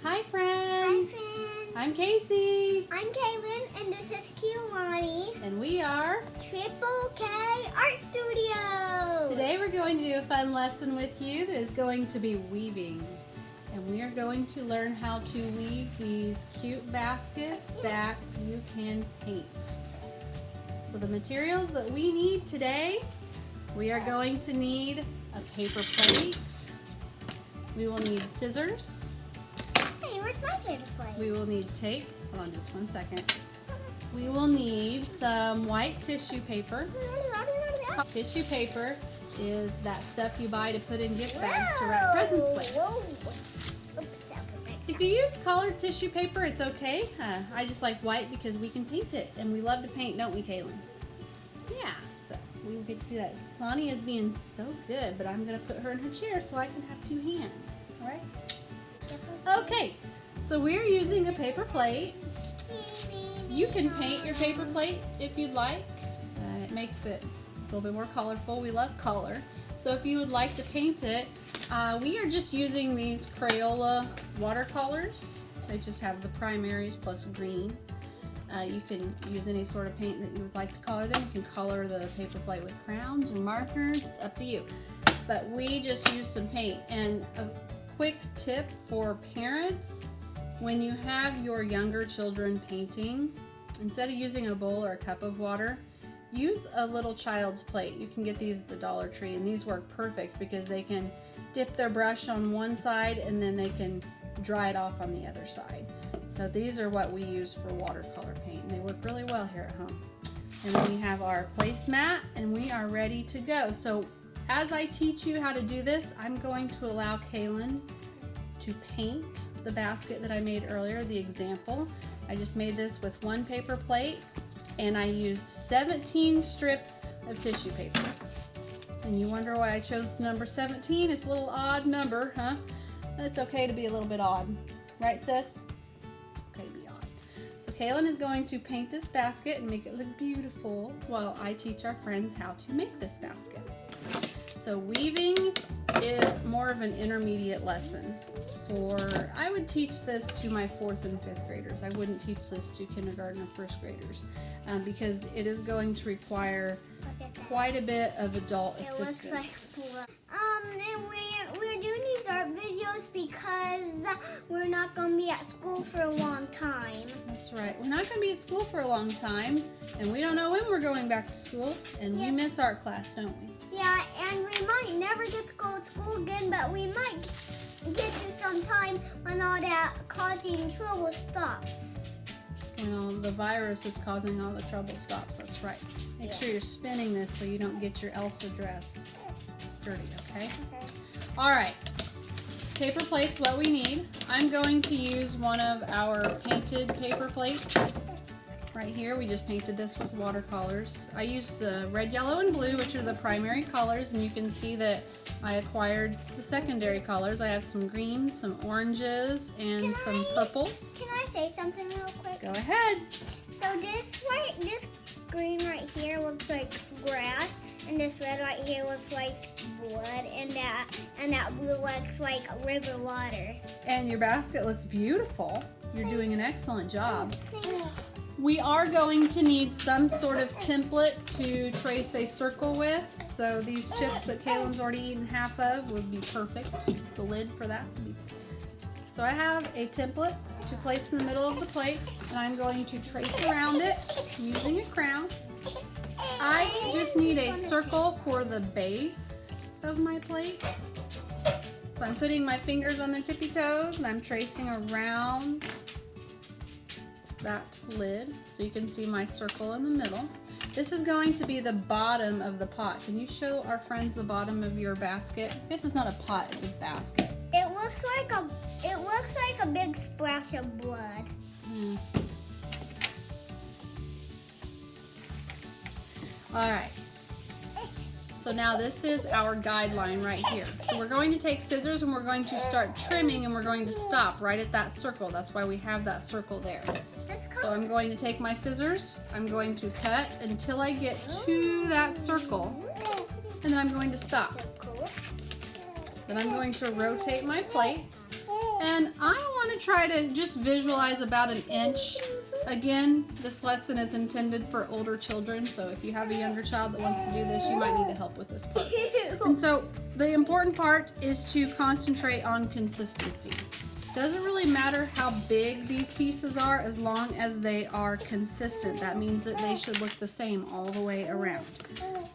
Hi Hi friends! friends! I'm Casey. I'm Kaylin and this is Kiwani. And we are Triple K Art Studio. Today we're going to do a fun lesson with you that is going to be weaving. And we are going to learn how to weave these cute baskets that you can paint. So the materials that we need today, we are going to need a paper plate. We will need scissors. Hey, where's my paper plate? We will need tape. Hold on just one second. We will need some white tissue paper. Tissue paper is that stuff you buy to put in gift bags to wrap presents with. If you use colored tissue paper, it's okay. I just like white because we can paint it, and we love to paint, don't we, Kaylin? Yeah, so we will get to do that. Lonnie is being so good, but I'm going to put her in her chair so I can have two hands. All right? Okay, so we're using a paper plate. You can paint your paper plate if you'd like. It makes it a little bit more colorful. We love color. So if you would like to paint it, we are just using these Crayola watercolors. They just have the primaries plus green. You can use any sort of paint that you would like to color them. You can color the paper plate with crayons or markers. It's up to you. But we just use some paint. And a quick tip for parents, when you have your younger children painting, instead of using a bowl or a cup of water, use a little child's plate. You can get these at the Dollar Tree, and these work perfect because they can dip their brush on one side and then they can dry it off on the other side. So these are what we use for watercolor paint, and they work really well here at home. And then we have our placemat, and we are ready to go. So as I teach you how to do this, I'm going to allow Kaylin to paint the basket that I made earlier, the example. I just made this with one paper plate, and I used 17 strips of tissue paper. And you wonder why I chose the number 17? It's a little odd number, huh? It's okay to be a little bit odd. Right, sis? It's okay to be odd. So Kaylin is going to paint this basket and make it look beautiful while I teach our friends how to make this basket. So weaving is more of an intermediate lesson. I would teach this to my 4th and 5th graders. I wouldn't teach this to kindergarten or 1st graders because it is going to require quite a bit of adult assistance. And we're doing these art videos because we're not going to be at school for a long time. That's right. We're not going to be at school for a long time, and we don't know when we're going back to school, and we miss art class, don't we? Yeah, and we might never get to go to school again, but we might get to some time when all that causing trouble stops. Well, the virus is causing all the trouble stops. That's right. Make sure you're spinning this so you don't get your Elsa dress dirty, okay? All right. Paper plate's what we need. I'm going to use one of our painted paper plates. Right here, we just painted this with watercolors. I used the red, yellow, and blue, which are the primary colors, and you can see that I acquired the secondary colors. I have some greens, some oranges, and some purples. Can I say something real quick? Go ahead. So this green right here looks like grass, and this red right here looks like blood, and that blue looks like river water. And your basket looks beautiful. You're doing an excellent job. Thanks. We are going to need some sort of template to trace a circle with. So these chips that Kaylin's already eaten half of would be perfect. The lid for that would be. So I have a template to place in the middle of the plate, and I'm going to trace around it using a crown. I just need a circle for the base of my plate. So I'm putting my fingers on their tippy toes, and I'm tracing around that lid so you can see my circle in the middle. This is going to be the bottom of the pot. Can you show our friends the bottom of your basket? This is not a pot, it's a basket. It looks like a big splash of blood. All right. So now this is our guideline right here. So we're going to take scissors and we're going to start trimming, and we're going to stop right at that circle. That's why we have that circle there. So I'm going to take my scissors, I'm going to cut until I get to that circle, and then I'm going to stop. Then I'm going to rotate my plate, And I want to try to just visualize about 1 inch. Again, this lesson is intended for older children, so if you have a younger child that wants to do this, you might need to help with this part. And so the important part is to concentrate on consistency. Doesn't really matter how big these pieces are as long as they are consistent. That means that they should look the same all the way around.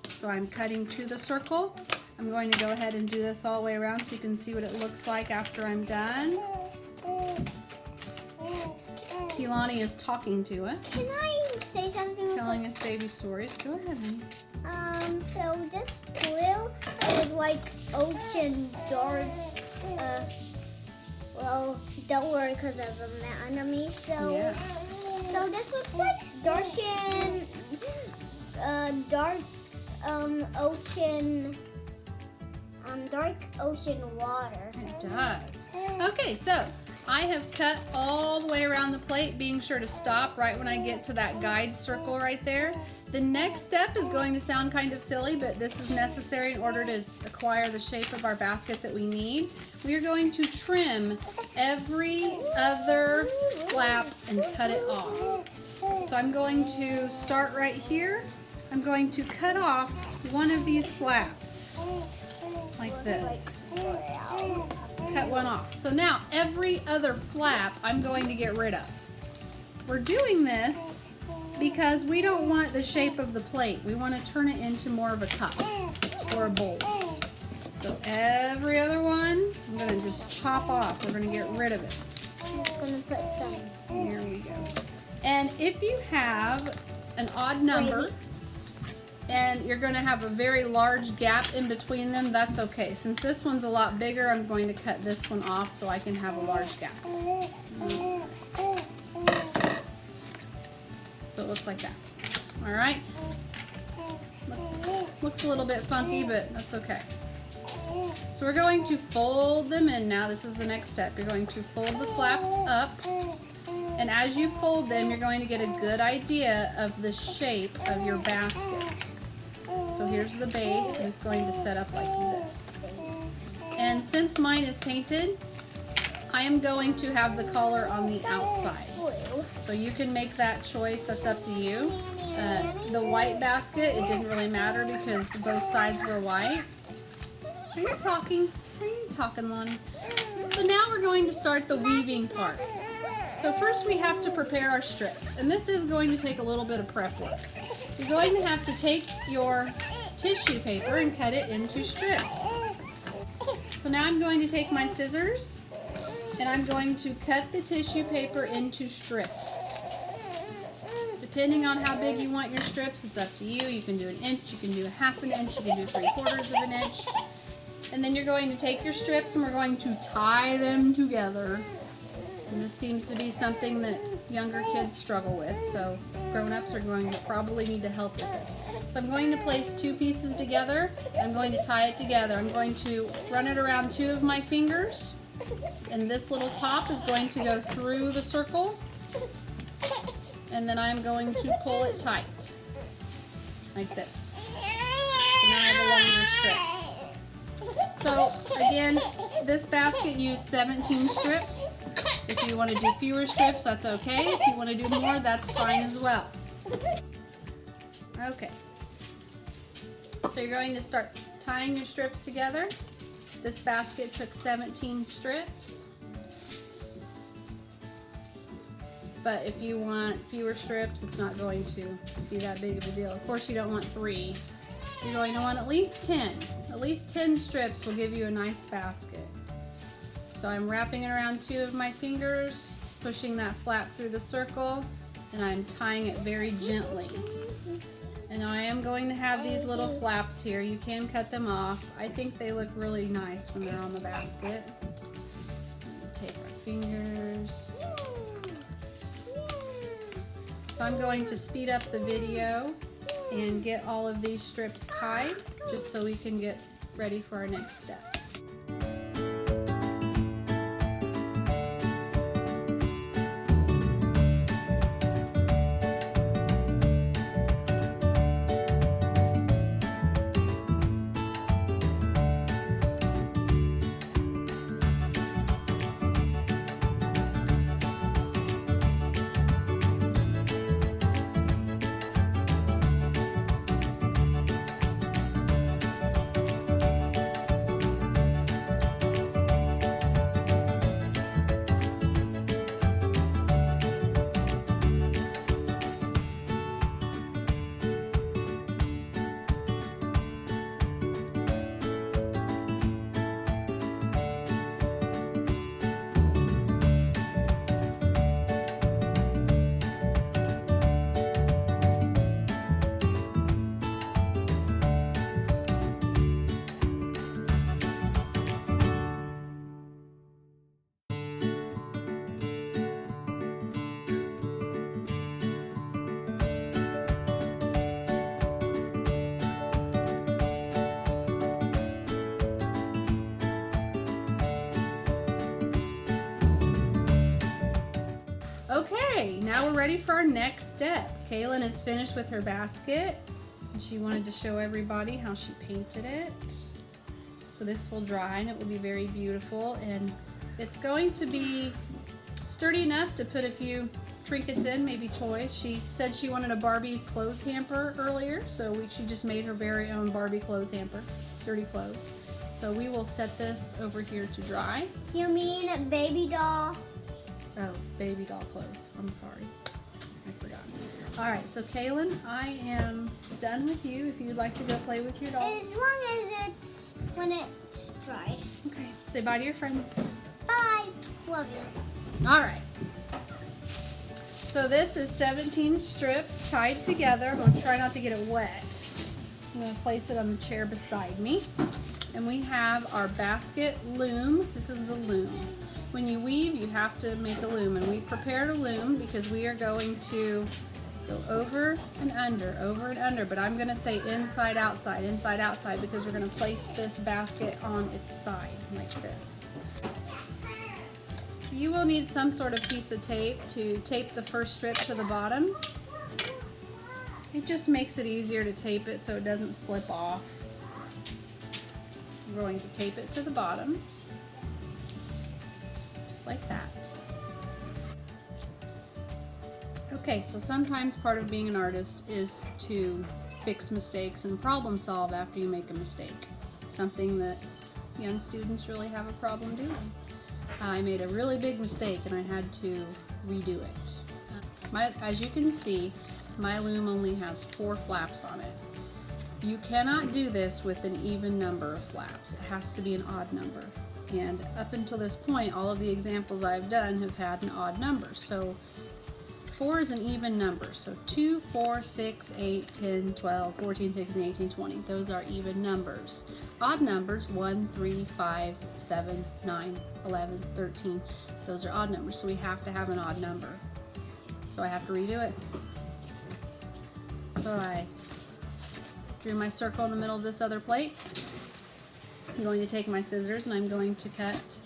So I'm cutting to the circle. I'm going to go ahead and do this all the way around so you can see what it looks like after I'm done. Keelani is talking to us. Can I say something? Telling us baby stories. Go ahead, honey. So this blue is like ocean dark. Well, don't worry because of the anatomy. So, Yeah. so this looks like dark ocean water. It does. Okay, so I have cut all the way around the plate, being sure to stop right when I get to that guide circle right there. The next step is going to sound kind of silly, but this is necessary in order to acquire the shape of our basket that we need. We are going to trim every other flap and cut it off. So I'm going to start right here. I'm going to cut off one of these flaps like this. Cut one off. So now every other flap I'm going to get rid of. We're doing this because we don't want the shape of the plate. We want to turn it into more of a cup or a bowl. So every other one, I'm going to just chop off. We're going to get rid of it. I'm just going to put some. Here we go. And if you have an odd number and you're going to have a very large gap in between them, that's okay. Since this one's a lot bigger, I'm going to cut this one off so I can have a large gap. So it looks like that. All right. Looks a little bit funky, but that's okay. So we're going to fold them in now. This is the next step. You're going to fold the flaps up. And as you fold them, you're going to get a good idea of the shape of your basket. So here's the base, and it's going to set up like this. And since mine is painted, I am going to have the color on the outside. So you can make that choice, that's up to you. The white basket, it didn't really matter because both sides were white. Are you talking? Are you talking, Lonnie? So now we're going to start the weaving part. So first we have to prepare our strips, and this is going to take a little bit of prep work. You're going to have to take your tissue paper and cut it into strips. So now I'm going to take my scissors and I'm going to cut the tissue paper into strips. Depending on how big you want your strips, it's up to you. You can do 1 inch, you can do 1/2 inch, you can do 3/4 of an inch. And then you're going to take your strips and we're going to tie them together. And this seems to be something that younger kids struggle with, so grown-ups are going to probably need to help with this. So I'm going to place 2 pieces together. I'm going to tie it together. I'm going to run it around 2 of my fingers, and this little top is going to go through the circle, and then I'm going to pull it tight, like this. And now I have a longer strip. So again, this basket used 17 strips. If you want to do fewer strips, that's okay. If you want to do more, that's fine as well. Okay. So you're going to start tying your strips together. This basket took 17 strips. But if you want fewer strips, it's not going to be that big of a deal. Of course, you don't want 3. You're going to want at least 10. At least 10 strips will give you a nice basket. So I'm wrapping it around 2 of my fingers, pushing that flap through the circle, and I'm tying it very gently. And I am going to have these little flaps here. You can cut them off. I think they look really nice when they're on the basket. Take our fingers. So I'm going to speed up the video and get all of these strips tied, just so we can get ready for our next step. Okay, now we're ready for our next step. Kaylin is finished with her basket, and she wanted to show everybody how she painted it. So this will dry and it will be very beautiful, and it's going to be sturdy enough to put a few trinkets in, maybe toys. She said she wanted a Barbie clothes hamper earlier, so she just made her very own Barbie clothes hamper, dirty clothes. So we will set this over here to dry. You mean a baby doll? Oh, baby doll clothes. I'm sorry. I forgot. All right, so Kaylin, I am done with you. If you'd like to go play with your dolls. As long as it's when it's dry. Okay, say bye to your friends. Bye. Love you. All right. So this is 17 strips tied together. I'm gonna try not to get it wet. I'm gonna place it on the chair beside me. And we have our basket loom. This is the loom. When you weave, you have to make a loom, and we prepared a loom because we are going to go over and under, but I'm gonna say inside, outside, because we're gonna place this basket on its side, like this. So you will need some sort of piece of tape to tape the first strip to the bottom. It just makes it easier to tape it so it doesn't slip off. I'm going to tape it to the bottom. Like that. Okay, so sometimes part of being an artist is to fix mistakes and problem solve after you make a mistake. Something that young students really have a problem doing. I made a really big mistake and I had to redo it. As you can see, my loom only has 4 flaps on it. You cannot do this with an even number of flaps. It has to be an odd number. And up until this point, all of the examples I've done have had an odd number. So 4 is an even number. So 2, 4, 6, 8, 10, 12, 14, 16, 18, 20. Those are even numbers. Odd numbers, 1, 3, 5, 7, 9, 11, 13. Those are odd numbers. So we have to have an odd number. So I have to redo it. So I drew my circle in the middle of this other plate. I'm going to take my scissors and I'm going to cut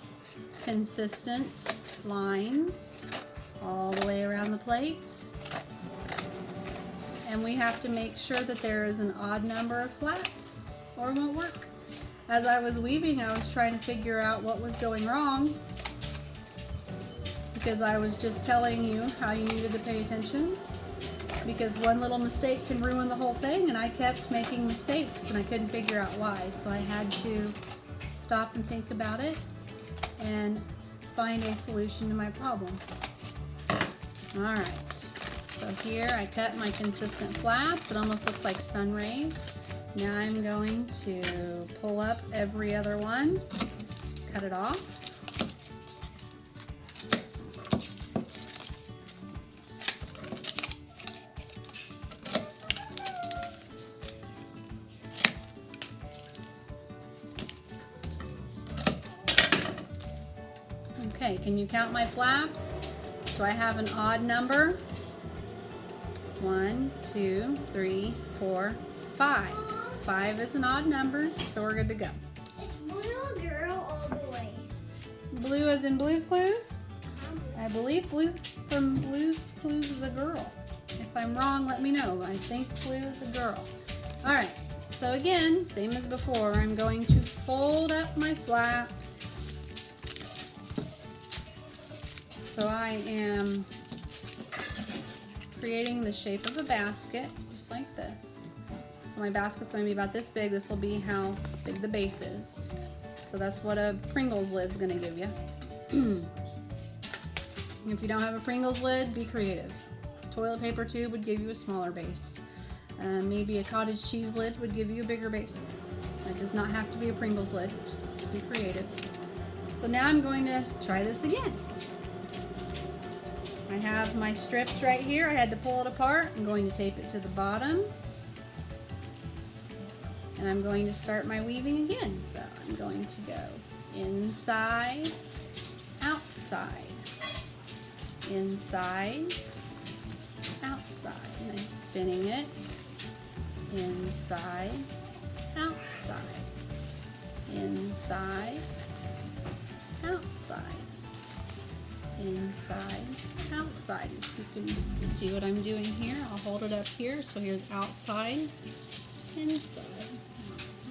consistent lines all the way around the plate. And we have to make sure that there is an odd number of flaps or it won't work. As I was weaving, I was trying to figure out what was going wrong because I was just telling you how you needed to pay attention, because one little mistake can ruin the whole thing, and I kept making mistakes and I couldn't figure out why. So I had to stop and think about it and find a solution to my problem. Alright, so here I cut my consistent flaps. It almost looks like sun rays. Now I'm going to pull up every other one, cut it off. Okay, can you count my flaps? Do I have an odd number? 1, 2, 3, 4, 5. 5 is an odd number, so we're good to go. It's blue girl all the way. Blue as in Blue's Clues? I believe Blue's Clues is a girl. If I'm wrong, let me know. I think Blue is a girl. Alright, so again, same as before, I'm going to fold up my flaps. So I am creating the shape of a basket, just like this. So my basket's going to be about this big. This will be how big the base is. So that's what a Pringles lid's going to give you. If you don't have a Pringles lid, be creative. Toilet paper tube would give you a smaller base. Maybe a cottage cheese lid would give you a bigger base. It does not have to be a Pringles lid. Just be creative. So now I'm going to try this again. I have my strips right here. I had to pull it apart. I'm going to tape it to the bottom. And I'm going to start my weaving again. So I'm going to go inside, outside, inside, outside. And I'm spinning it inside, outside, inside, outside, inside, outside. You can see what I'm doing here. I'll hold it up here. So here's outside, inside, outside,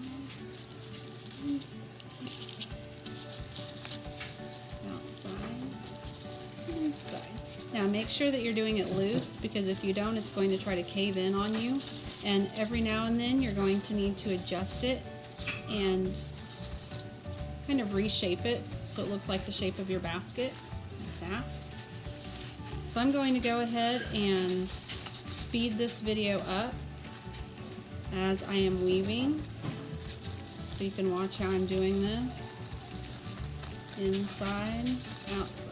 inside, outside, inside. Now make sure that you're doing it loose, because if you don't, it's going to try to cave in on you. And every now and then you're going to need to adjust it and kind of reshape it so it looks like the shape of your basket, like that. So I'm going to go ahead and speed this video up as I am weaving, so you can watch how I'm doing this. Inside, outside.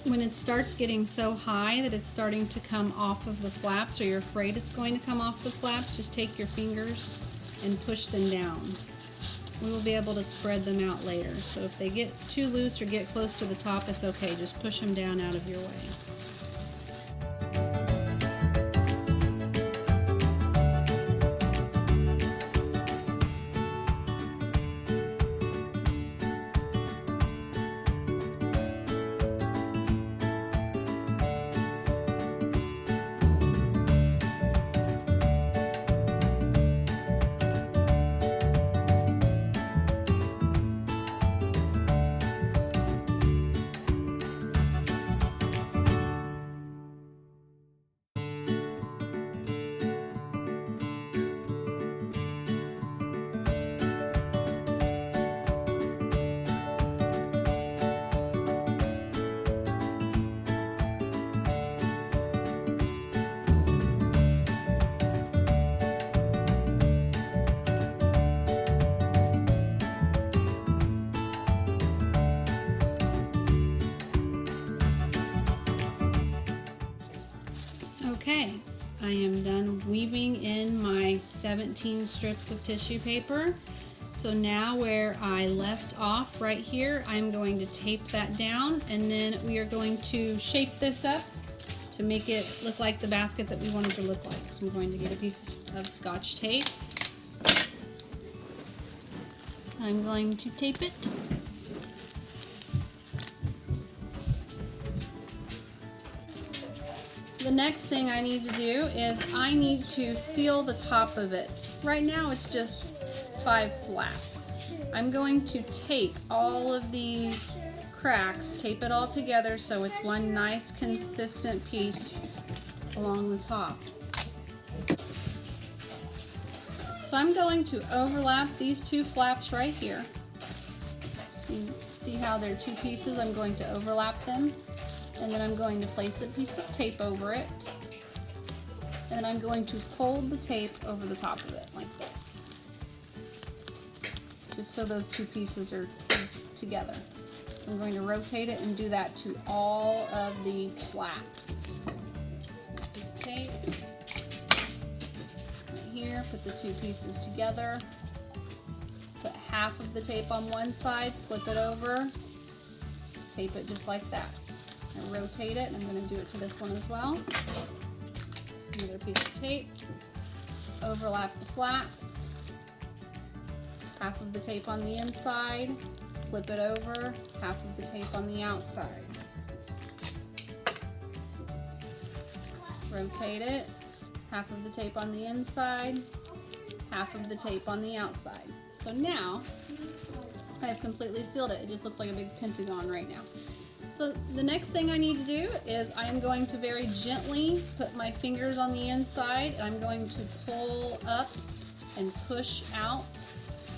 When it starts getting so high that it's starting to come off of the flaps, or you're afraid it's going to come off the flaps, just take your fingers and push them down. We will be able to spread them out later. So if they get too loose or get close to the top, it's okay. Just push them down out of your way. Okay, I am done weaving in my 17 strips of tissue paper. So now where I left off right here, I'm going to tape that down, and then we are going to shape this up to make it look like the basket that we want it to look like. So I'm going to get a piece of Scotch tape. I'm going to tape it. The next thing I need to do is I need to seal the top of it. Right now it's just 5 flaps. I'm going to tape all of these cracks, tape it all together so it's one nice consistent piece along the top. So I'm going to overlap these 2 flaps right here. See how they're 2 pieces? I'm going to overlap them. And then I'm going to place a piece of tape over it. And then I'm going to fold the tape over the top of it like this. Just so those 2 pieces are together. So I'm going to rotate it and do that to all of the flaps. This tape right here, put the 2 pieces together. Put half of the tape on one side, flip it over, tape it just like that. I rotate it, and I'm going to do it to this one as well. Another piece of tape, overlap the flaps, half of the tape on the inside, flip it over, half of the tape on the outside. rotate it, half of the tape on the inside, half of the tape on the outside. So now I have completely sealed it. It just looked like a big pentagon right now. So the next thing I need to do is I am going to very gently put my fingers on the inside, and I'm going to pull up and push out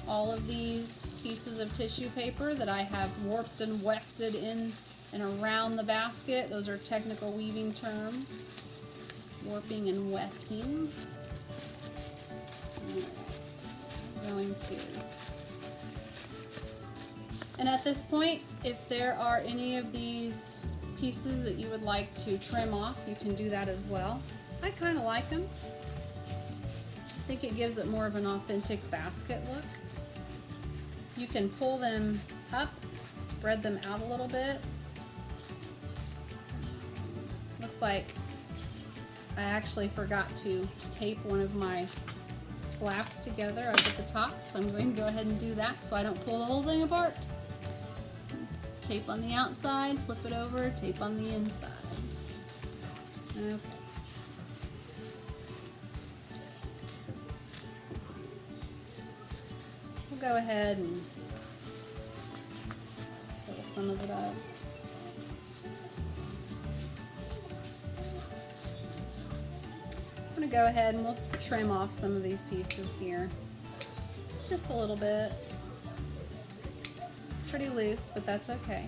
all of these pieces of tissue paper that I have warped and wefted in and around the basket. Those are technical weaving terms. Warping and wefting. Alright, I'm going to. And at this point, if there are any of these pieces that you would like to trim off, you can do that as well. I kind of like them. I think it gives it more of an authentic basket look. You can pull them up, spread them out a little bit. Looks like I actually forgot to tape one of my flaps together up at the top, so I'm going to go ahead and do that so I don't pull the whole thing apart. Tape on the outside, flip it over, tape on the inside. Okay. We'll go ahead and pull some of it up. I'm going to go ahead and we'll trim off some of these pieces here. Just a little bit. It's pretty loose, but that's okay.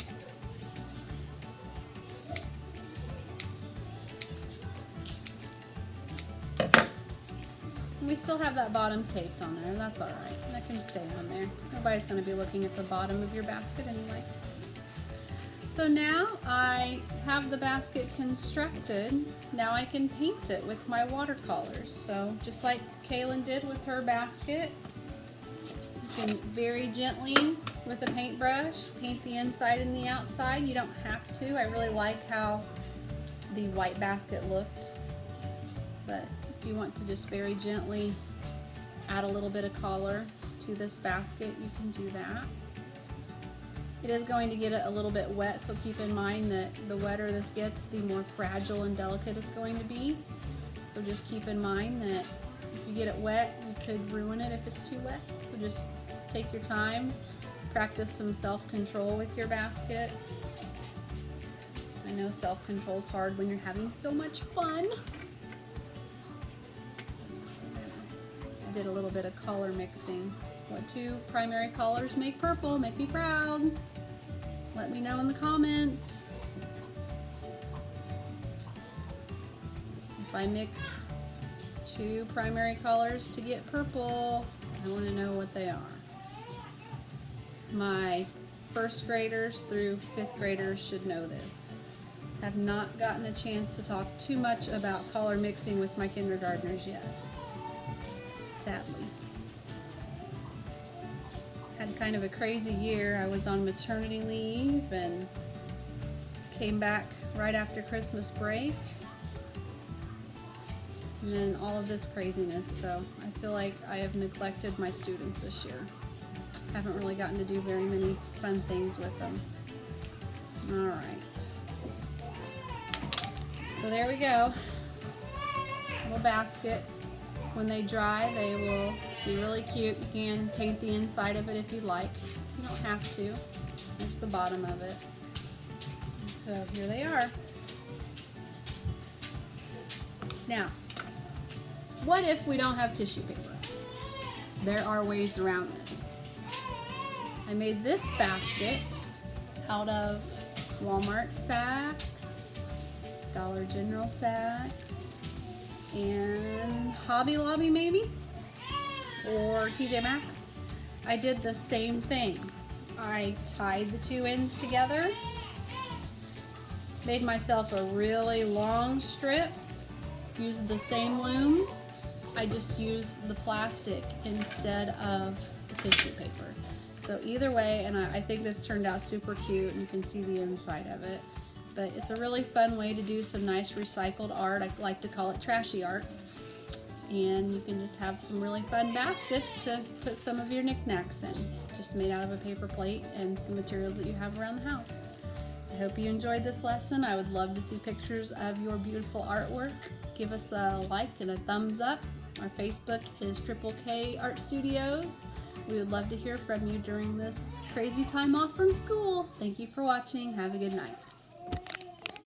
And we still have that bottom taped on there. That's all right. That can stay on there. Nobody's going to be looking at the bottom of your basket anyway. So now I have the basket constructed. Now I can paint it with my watercolors. So just like Kaylin did with her basket, you can very gently with a paintbrush paint the inside and the outside. You don't have to. I really like how the white basket looked. But if you want to just very gently add a little bit of color to this basket, you can do that. It is going to get it a little bit wet, so keep in mind that the wetter this gets, the more fragile and delicate it's going to be. So just keep in mind that if you get it wet, you could ruin it if it's too wet. So just take your time, practice some self-control with your basket. I know self-control is hard when you're having so much fun. I did a little bit of color mixing. What two primary colors make purple? Make me proud. Let me know in the comments. If I mix two primary colors to get purple, I want to know what they are. My first graders through fifth graders should know this. Have not gotten a chance to talk too much about color mixing with my kindergartners yet, sadly. Had kind of a crazy year. I was on maternity leave and came back right after Christmas break. And then all of this craziness, so I feel like I have neglected my students this year. Haven't really gotten to do very many fun things with them. All right. So there we go. Little basket. When they dry, they will be really cute. You can paint the inside of it if you'd like. You don't have to. There's the bottom of it. So here they are. Now, what if we don't have tissue paper? There are ways around this. I made this basket out of Walmart sacks, Dollar General sacks, and Hobby Lobby maybe, or TJ Maxx. I did the same thing. I tied the two ends together, made myself a really long strip, used the same loom. I just used the plastic instead of tissue paper. So either way, and I think this turned out super cute, and you can see the inside of it. But it's a really fun way to do some nice recycled art. I like to call it trashy art. And you can just have some really fun baskets to put some of your knickknacks in. Just made out of a paper plate and some materials that you have around the house. I hope you enjoyed this lesson. I would love to see pictures of your beautiful artwork. Give us a like and a thumbs up. Our Facebook is Triple K Art Studios. We would love to hear from you during this crazy time off from school. Thank you for watching. Have a good night.